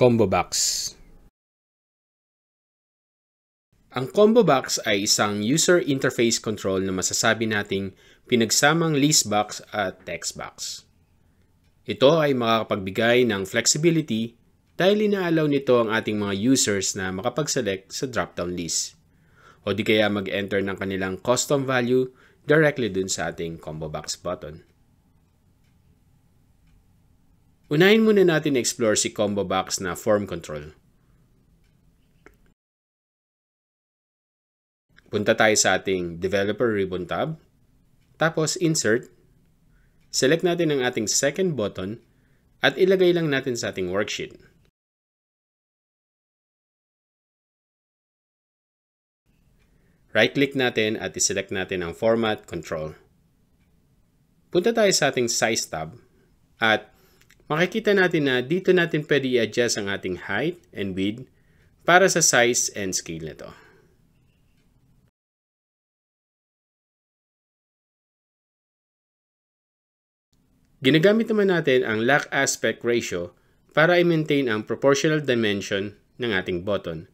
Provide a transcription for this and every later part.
Combo box. Ang combo box ay isang user interface control na masasabi nating pinagsamang list box at text box. Ito ay makakapagbigay ng flexibility dahil inaalaw nito ang ating mga users na makapag-select sa drop-down list o di kaya mag-enter ng kanilang custom value directly dun sa ating combo box button. Unahin muna natin explore si combo box na form control. Punta tayo sa ating Developer Ribbon tab, tapos Insert, select natin ang ating second button at ilagay lang natin sa ating worksheet. Right-click natin at iselect natin ang Format Control. Punta tayo sa ating Size tab at makikita natin na dito natin pwede i-adjust ang ating height and width para sa size and scale nito. Ginagamit naman natin ang lock aspect ratio para i-maintain ang proportional dimension ng ating button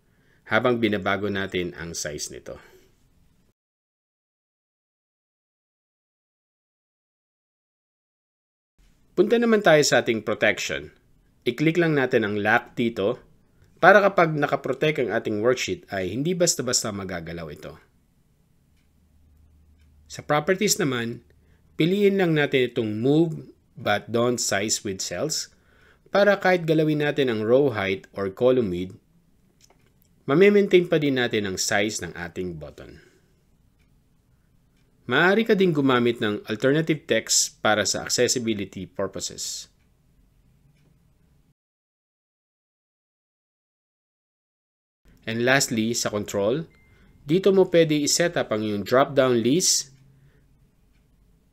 habang binabago natin ang size nito. Punta naman tayo sa ating protection. I-click lang natin ang lock dito para kapag nakaprotect ang ating worksheet ay hindi basta-basta magagalaw ito. Sa properties naman, piliin lang natin itong Move but don't size with cells para kahit galawin natin ang row height or column width, mamimaintain pa din natin ang size ng ating button. Maaari ka din gumamit ng alternative text para sa accessibility purposes. And lastly, sa control, dito mo pwede iset up ang iyong drop-down list.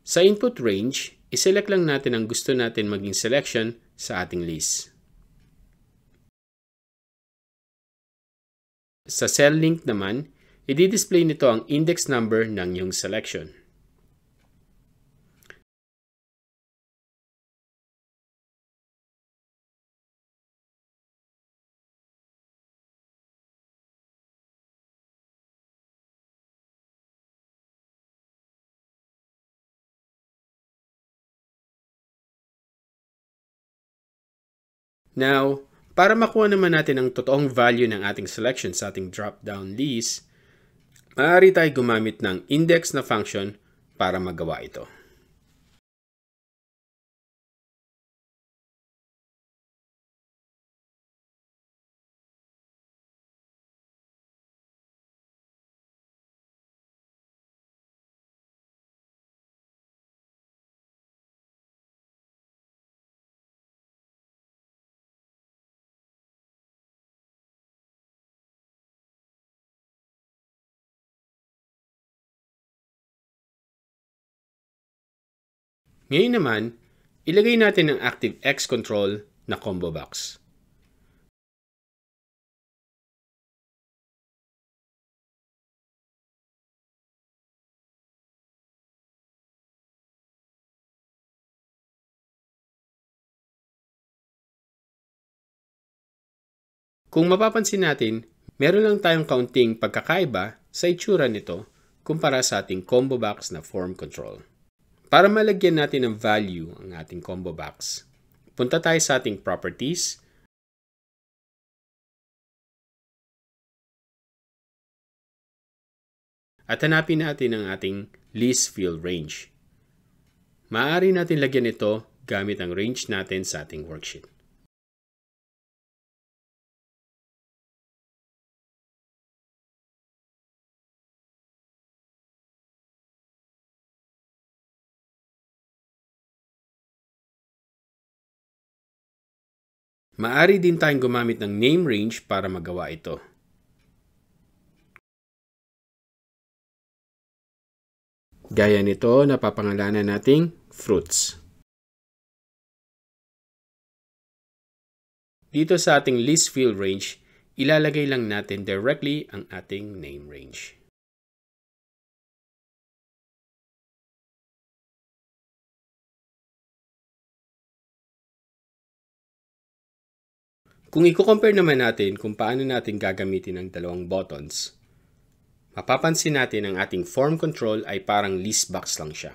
Sa input range, iselect lang natin ang gusto natin maging selection sa ating list. Sa cell link naman, i-display nito ang index number ng iyong selection. Now, para makuha naman natin ang totoong value ng ating selection sa ating drop-down list, maaari tayo gumamit ng index na function para magawa ito. Ngayon naman, ilagay natin ang ActiveX control na combo box. Kung mapapansin natin, meron lang tayong kaunting pagkakaiba sa itsura nito kumpara sa ating combo box na form control. Para malagyan natin ng value ang ating combo box, punta tayo sa ating properties at hanapin natin ang ating list field range. Maaari natin lagyan ito gamit ang range natin sa ating worksheet. Maaari din tayong gumamit ng name range para magawa ito. Gaya nito, napapangalanan nating fruits. Dito sa ating list field range, ilalagay lang natin directly ang ating name range. Kung i-compare naman natin kung paano natin gagamitin ang dalawang buttons, mapapansin natin ang ating form control ay parang list box lang siya.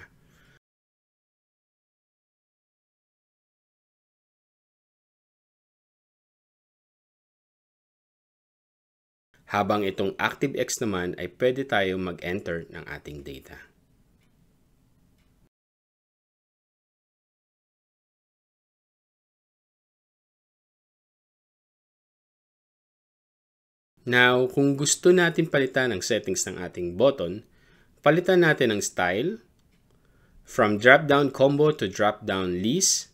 Habang itong ActiveX naman ay pwede tayo mag-enter ng ating data. Now, kung gusto natin palitan ang settings ng ating button, palitan natin ang style, from drop-down combo to drop-down list.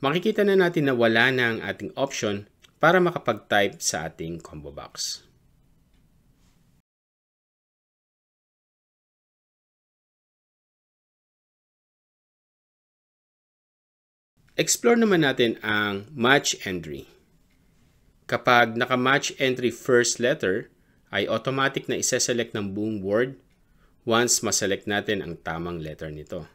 Makikita na natin na wala na ang ating option para makapag-type sa ating combo box. Explore naman natin ang match entry. Kapag naka-match entry first letter, ay automatic na isa-select ng buong word once ma-select natin ang tamang letter nito.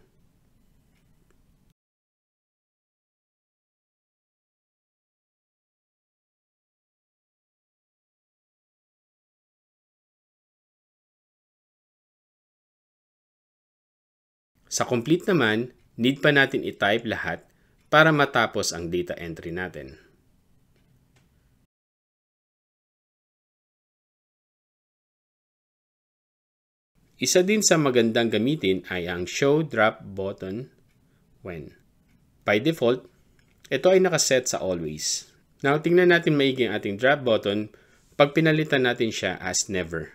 Sa complete naman, need pa natin i-type lahat para matapos ang data entry natin. Isa din sa magandang gamitin ay ang show drop button when. By default, ito ay nakaset sa always. Now, tingnan natin maigi ang ating drop button pag pinalitan natin siya as never.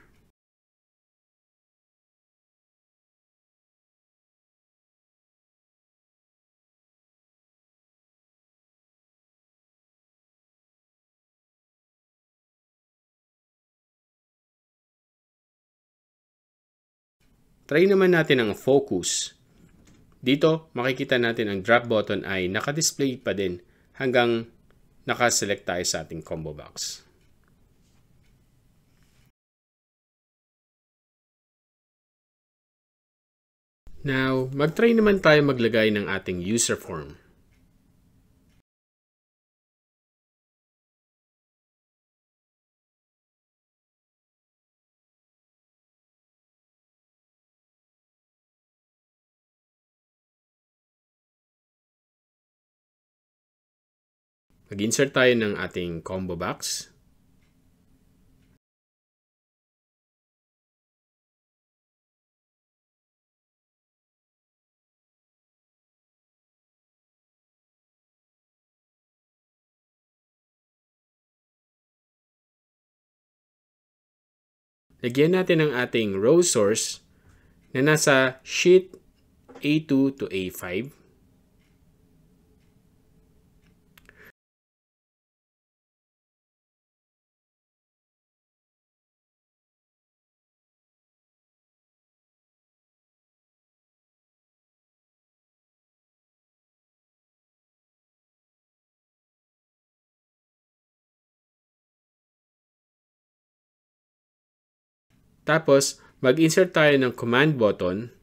Try naman natin ang focus. Dito, makikita natin ang drop button ay naka-display pa din hanggang naka-select tayo sa ating combo box. Now, mag-try naman tayo maglagay ng ating user form. Mag-insert tayo ng ating combo box. Lagyan natin ang ating row source na nasa sheet A2 to A5. Tapos, mag-insert tayo ng command button.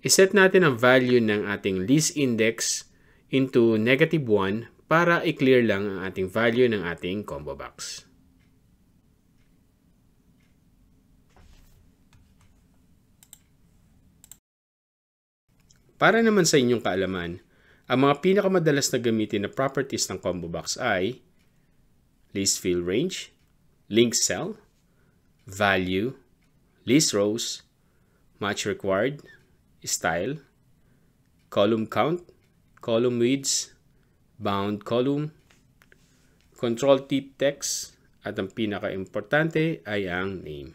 Iset natin ang value ng ating list index into -1 para i-clear lang ang ating value ng ating combo box. Para naman sa inyong kaalaman, ang mga pinakamadalas na gamitin na properties ng combo box ay list field range, link cell, value, list rows, match required, style, column count, column widths, bound column, control type text, at ang pinaka-importante ay ang name.